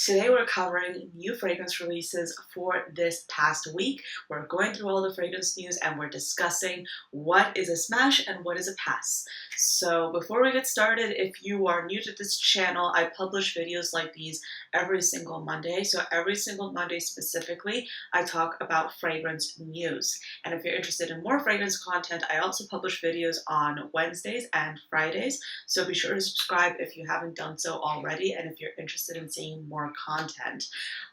Today we're covering new fragrance releases for this past week. We're going through all the fragrance news and we're discussing what is a smash and what is a pass. So before we get started, if you are new to this channel, I publish videos like these every single Monday. So every single Monday specifically, I talk about fragrance news. And if you're interested in more fragrance content, I also publish videos on Wednesdays and Fridays. So be sure to subscribe if you haven't done so already and if you're interested in seeing more content.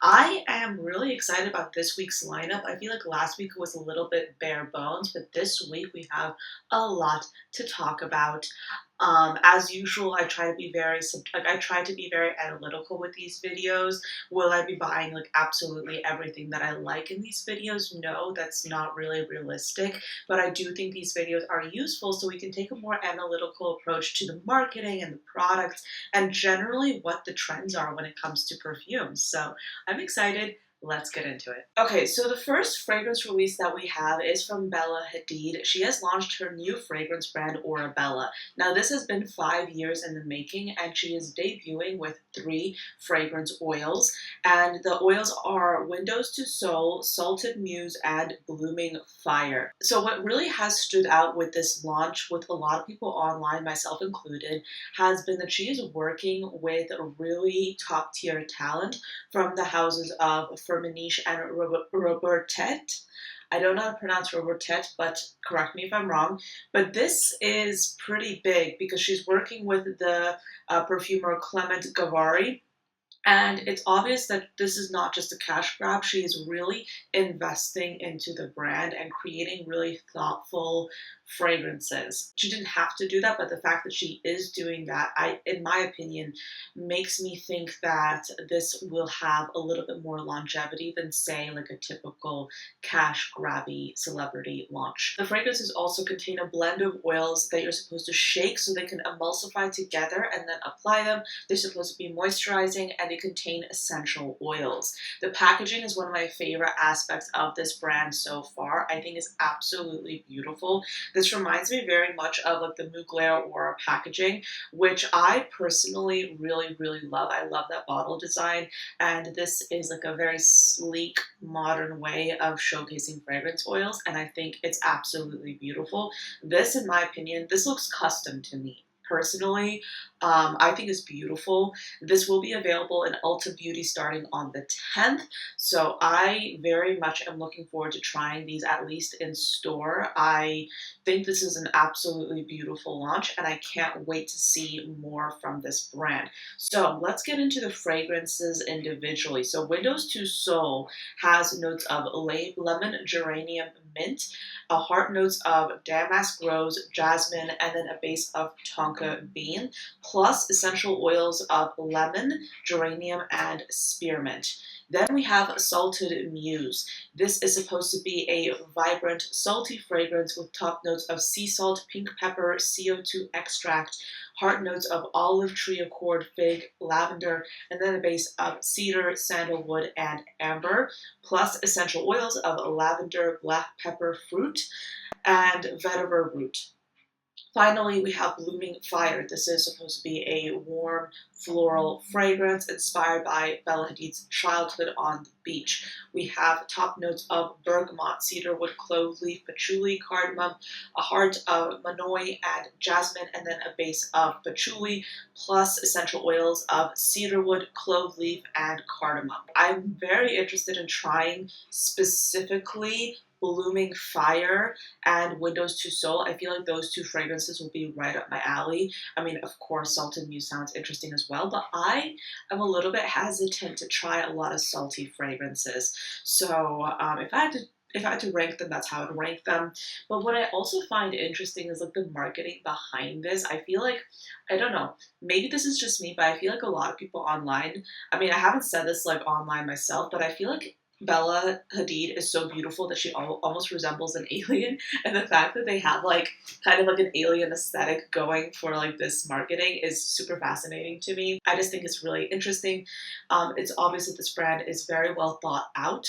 I am really excited about this week's lineup. I feel like last week was a little bit bare bones, but this week we have a lot to talk about. As usual, I try to be very analytical with these videos. Will I be buying like absolutely everything that I like in these videos? No, that's not really realistic, but I do think these videos are useful so we can take a more analytical approach to the marketing and the products and generally what the trends are when it comes to perfumes. So I'm excited. Let's get into it. Okay, so the first fragrance release that we have is from Bella Hadid. She has launched her new fragrance brand, Orebella. Now, this has been 5 years in the making, and she is debuting with 3 fragrance oils. And the oils are Windows to Soul, Salted Muse, and Blooming Fire. So what really has stood out with this launch, with a lot of people online, myself included, has been that she is working with a really top-tier talent from the houses of Firmenich and Robertet. I don't know how to pronounce Robertet, but correct me if I'm wrong. But this is pretty big because she's working with the perfumer Clement Gavari. And it's obvious that this is not just a cash grab. She is really investing into the brand and creating really thoughtful fragrances. She didn't have to do that, but the fact that she is doing that, in my opinion, makes me think that this will have a little bit more longevity than, say, like a typical cash grabby celebrity launch. The fragrances also contain a blend of oils that you're supposed to shake so they can emulsify together and then apply them. They're supposed to be moisturizing and they contain essential oils. The packaging is one of my favorite aspects of this brand so far. I think it's absolutely beautiful. This reminds me very much of like the Mugler Aura packaging, which I personally really love. I love that bottle design, and this is like a very sleek, modern way of showcasing fragrance oils, and I think it's absolutely beautiful. This, in my opinion, this looks custom to me. Personally, I think it's beautiful. This will be available in Ulta Beauty starting on the 10th. So I very much am looking forward to trying these at least in store. I think this is an absolutely beautiful launch and I can't wait to see more from this brand. So let's get into the fragrances individually. So Windows to Soul has notes of lemon, geranium, mint, a heart notes of damask rose, jasmine, and then a base of tonka bean, plus essential oils of lemon, geranium, and spearmint. Then we have Salted Muse. This is supposed to be a vibrant, salty fragrance with top notes of sea salt, pink pepper, CO2 extract, heart notes of olive tree accord, fig, lavender, and then a base of cedar, sandalwood, and amber, plus essential oils of lavender, black pepper fruit, and vetiver root. Finally, we have Blooming Fire. This is supposed to be a warm floral fragrance inspired by Bella Hadid's childhood on the beach. We have top notes of bergamot, cedarwood, clove leaf, patchouli, cardamom, a heart of manoi and jasmine, and then a base of patchouli, plus essential oils of cedarwood, clove leaf, and cardamom. I'm very interested in trying specifically Blooming Fire and Windows to Soul. I feel like those 2 fragrances will be right up my alley. I mean, of course, Salted Muse sounds interesting as well, but I am a little bit hesitant to try a lot of salty fragrances. So if I had to rank them, that's how I'd rank them. But what I also find interesting is like the marketing behind this. I feel like, I don't know, maybe this is just me, but I feel like a lot of people online, I mean, I haven't said this like online myself, but I feel like Bella Hadid is so beautiful that she almost resembles an alien, and the fact that they have like kind of like an alien aesthetic going for like this marketing is super fascinating to me. I just think it's really interesting. It's obvious that this brand is very well thought out.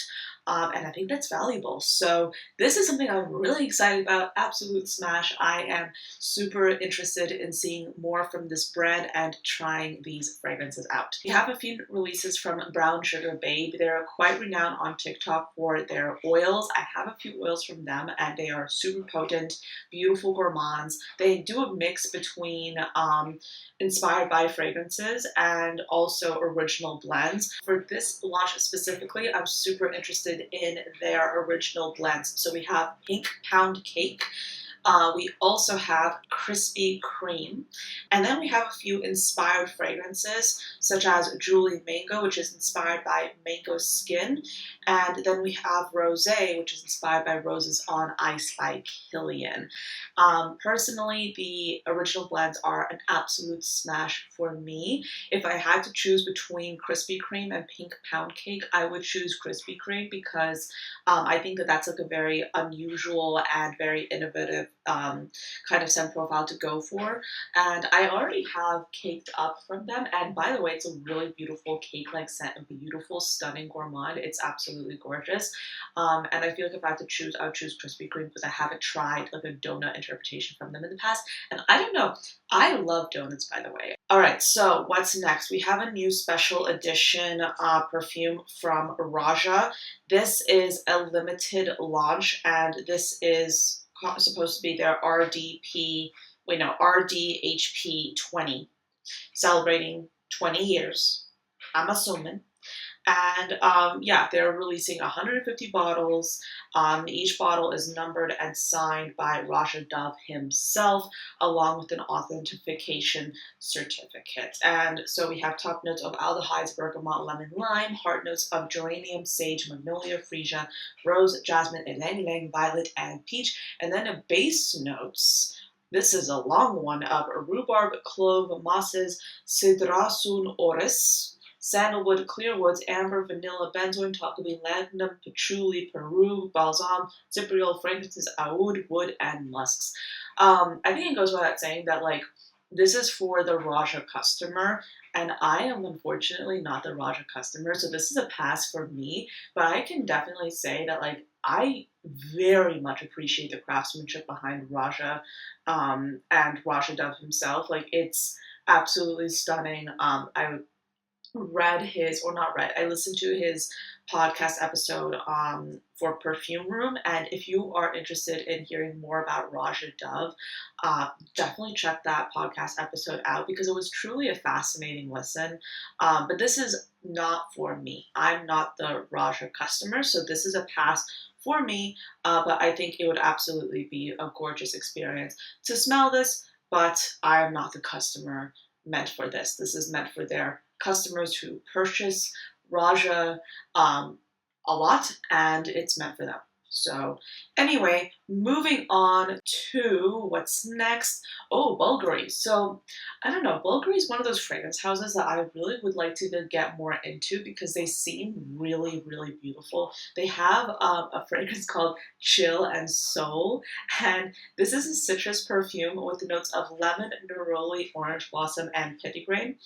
and I think that's valuable. So this is something I'm really excited about. Absolute smash. I am super interested in seeing more from this brand and trying these fragrances out. We have a few releases from Brown Sugar Babe. They're quite renowned on TikTok for their oils. I have a few oils from them, and they are super potent, beautiful gourmands. They do a mix between inspired by fragrances and also original blends. For this launch specifically, I'm super interested in their original blends. So we have Pink Pound Cake. We also have Crispy Cream. And then we have a few inspired fragrances, such as Julie Mango, which is inspired by mango skin. And then we have Rosé, which is inspired by Roses on Ice by Kilian. Personally, the original blends are an absolute smash for me. If I had to choose between Krispy Kreme and Pink Pound Cake, I would choose Krispy Kreme because I think that that's like a very unusual and very innovative kind of scent profile to go for. And I already have Caked Up from them. And by the way, it's a really beautiful cake-like scent, a beautiful, stunning gourmand. It's absolutely gorgeous. And I feel like if I had to choose, I would choose Krispy Kreme because I haven't tried like a donut interpretation from them in the past. And I don't know, I love donuts, by the way. All right, so what's next? We have a new special edition perfume from Roja. This is a limited launch, and this is supposed to be their RDHP 20, celebrating 20 years, I'm assuming. And yeah, they're releasing 150 bottles. Each bottle is numbered and signed by Roja Dove himself, along with an authentication certificate. And so we have top notes of aldehydes, bergamot, lemon, lime, heart notes of geranium, sage, magnolia, freesia, rose, jasmine, ylang ylang, violet, and peach. And then a base notes. This is a long one of rhubarb, clove, mosses, cidrasun oris, sandalwood, clear woods, amber, vanilla, benzoin, tocopine, ladanum, patchouli, peru, balsam, cypriol, fragrances, oud, wood, and musks. I think it goes without saying that like this is for the Roja customer, and I am unfortunately not the Roja customer, so this is a pass for me. But I can definitely say that like I very much appreciate the craftsmanship behind Roja and Roja Dove himself. Like it's absolutely stunning. I read his, or not read, I listened to his podcast episode for Perfume Room, and if you are interested in hearing more about Roja Dove, definitely check that podcast episode out because it was truly a fascinating listen. But this is not for me. I'm not the Roja customer, so this is a pass for me, but I think it would absolutely be a gorgeous experience to smell this, but I am not the customer meant for this. This is meant for their customers who purchase Roja a lot, and it's meant for them. So anyway, moving on to what's next. Oh, Bvlgari. So I don't know, Bvlgari is one of those fragrance houses that I really would like to get more into because they seem really, really beautiful. They have a fragrance called Chill and Soul, and this is a citrus perfume with the notes of lemon, neroli, orange blossom, and petitgrain.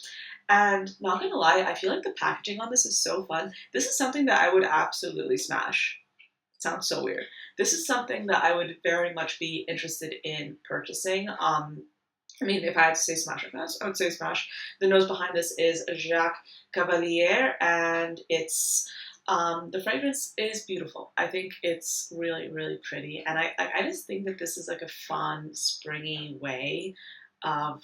And not gonna lie, I feel like the packaging on this is so fun. This is something that I would absolutely smash. It sounds so weird. This is something that I would very much be interested in purchasing. I mean, if I had to say smash or pass, I would say smash. The nose behind this is Jacques Cavalier, and it's the fragrance is beautiful. I think it's really, really pretty, and I just think that this is like a fun, springy way of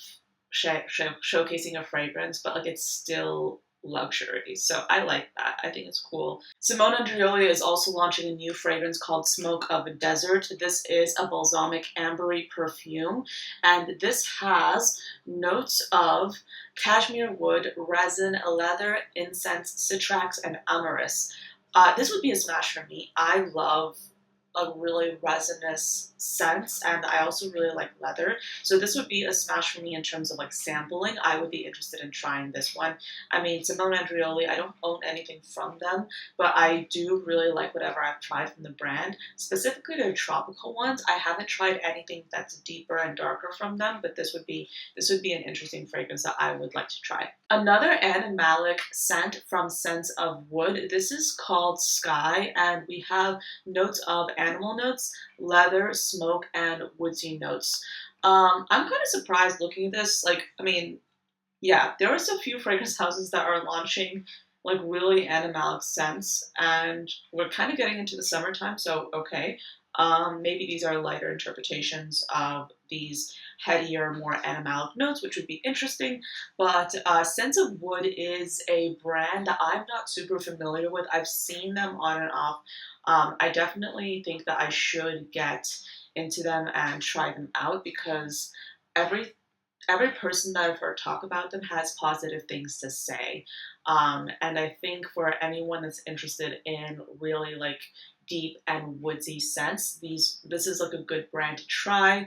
showcasing a fragrance, but like it's still luxury. So I like that. I think it's cool. Simone Andreoli is also launching a new fragrance called Smoke of a Desert. This is a balsamic ambery perfume, and this has notes of cashmere wood, resin, leather, incense, citrax, and amyris. This would be a smash for me. I love a really resinous scent, and I also really like leather. So this would be a smash for me in terms of like sampling. I would be interested in trying this one. I mean, Simone Andreoli, I don't own anything from them, but I do really like whatever I've tried from the brand. Specifically their tropical ones. I haven't tried anything that's deeper and darker from them, but this would be an interesting fragrance that I would like to try. Another animalic scent from Scents of Wood. This is called Sky, and we have notes of animal notes, leather, smoke, and woodsy notes. I'm kind of surprised looking at this. Like, I mean, yeah, there are a few fragrance houses that are launching like really animalic scents, and we're kind of getting into the summertime, so okay. Maybe these are lighter interpretations of these headier, more animalic notes, which would be interesting. But Scents of Wood is a brand that I'm not super familiar with. I've seen them on and off. I definitely think that I should get into them and try them out because every person that I've heard talk about them has positive things to say. And I think for anyone that's interested in really like deep and woodsy scents, this is like a good brand to try.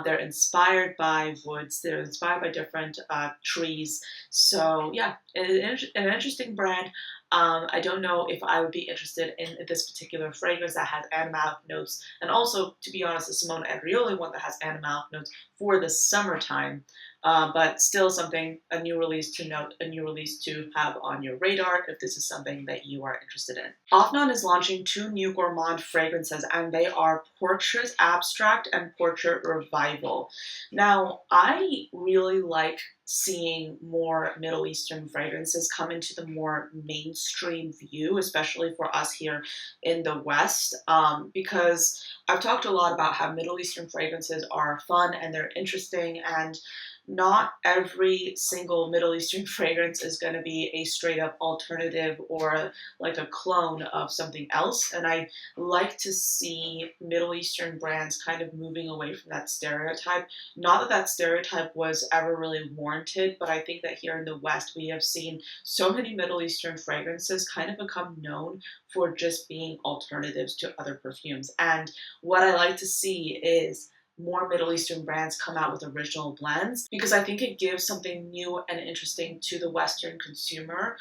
They're inspired by woods. They're inspired by different trees. So yeah, an interesting brand. I don't know if I would be interested in this particular fragrance that has animalic notes, and also, to be honest, the Simone Andreoli one that has animalic notes for the summertime. But still something, a new release to note, a new release to have on your radar if this is something that you are interested in. Afnan is launching 2 new gourmand fragrances, and they are Portrait Abstract and Portrait Revival. Now, I really like seeing more Middle Eastern fragrances come into the more mainstream view, especially for us here in the West, because I've talked a lot about how Middle Eastern fragrances are fun and they're interesting, and not every single Middle Eastern fragrance is going to be a straight up alternative or like a clone of something else. And I like to see Middle Eastern brands kind of moving away from that stereotype. Not that that stereotype was ever really warranted, but I think that here in the West we have seen so many Middle Eastern fragrances kind of become known for just being alternatives to other perfumes. And what I like to see is more Middle Eastern brands come out with original blends, because I think it gives something new and interesting to the Western consumer.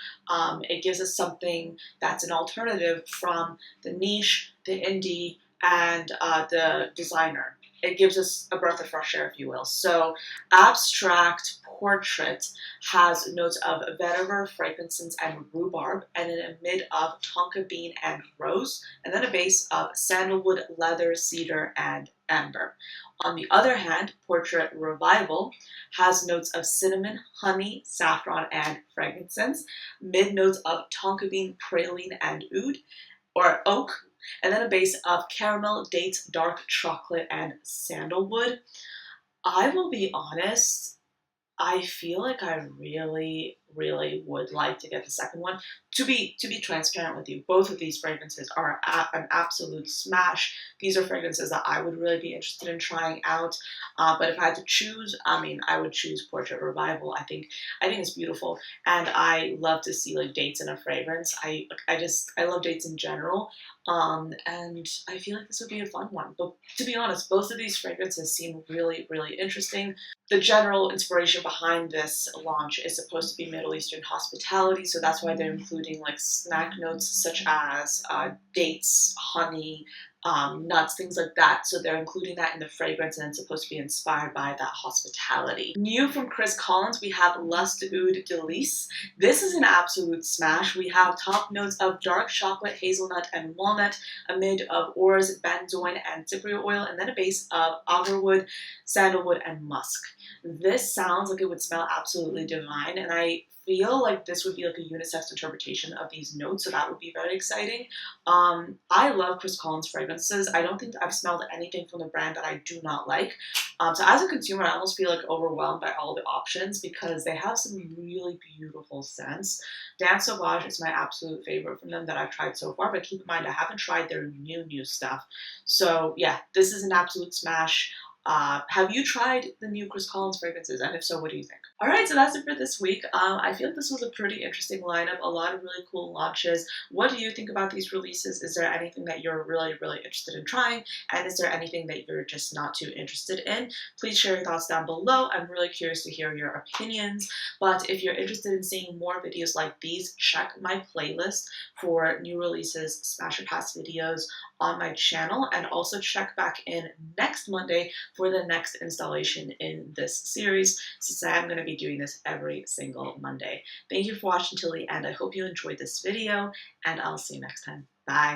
It gives us something that's an alternative from the niche, the indie, and the designer. It gives us a breath of fresh air, if you will. So Abstract Portrait has notes of vetiver, frankincense, and rhubarb, and then a mid of tonka bean and rose, and then a base of sandalwood, leather, cedar, and amber. On the other hand, Portrait Revival has notes of cinnamon, honey, saffron, and frankincense, mid notes of tonka bean, praline, and oud, or oak, and then a base of caramel, dates, dark chocolate, and sandalwood. I will be honest, I feel like I really, really would like to get the second one. To be transparent with you, both of these fragrances are an absolute smash. These are fragrances that I would really be interested in trying out. But if I had to choose, I mean, I would choose Portrait Revival. I think it's beautiful, and I love to see like dates in a fragrance. I love dates in general. And I feel like this would be a fun one. But to be honest, both of these fragrances seem really, really interesting. The general inspiration behind this launch is supposed to be Middle Eastern hospitality, so that's why they're including like snack notes such as dates, honey, nuts, things like that. So they're including that in the fragrance, and it's supposed to be inspired by that hospitality. New from Chris Collins, we have Lust Oud Delice. This is an absolute smash. We have top notes of dark chocolate, hazelnut, and walnut, a mid of orz, benzoin, and cypriot oil, and then a base of agarwood, sandalwood, and musk. This sounds like it would smell absolutely divine, and I feel like this would be like a unisex interpretation of these notes, so that would be very exciting. I love Chris Collins fragrances. I don't think I've smelled anything from the brand that I do not like. So as a consumer, I almost feel like overwhelmed by all the options because they have some really beautiful scents. Dan Sauvage is my absolute favorite from them that I've tried so far, but keep in mind I haven't tried their new stuff. So yeah, this is an absolute smash. Have you tried the new Chris Collins fragrances? And if so, what do you think? All right, so that's it for this week. I feel like this was a pretty interesting lineup, a lot of really cool launches. What do you think about these releases? Is there anything that you're really, really interested in trying? And is there anything that you're just not too interested in? Please share your thoughts down below. I'm really curious to hear your opinions. But if you're interested in seeing more videos like these, check my playlist for new releases, Smash or Pass videos on my channel, and also check back in next Monday for the next installation in this series, since I'm going to be doing this every single Monday. Thank you for watching till the end. I hope you enjoyed this video, and I'll see you next time. Bye!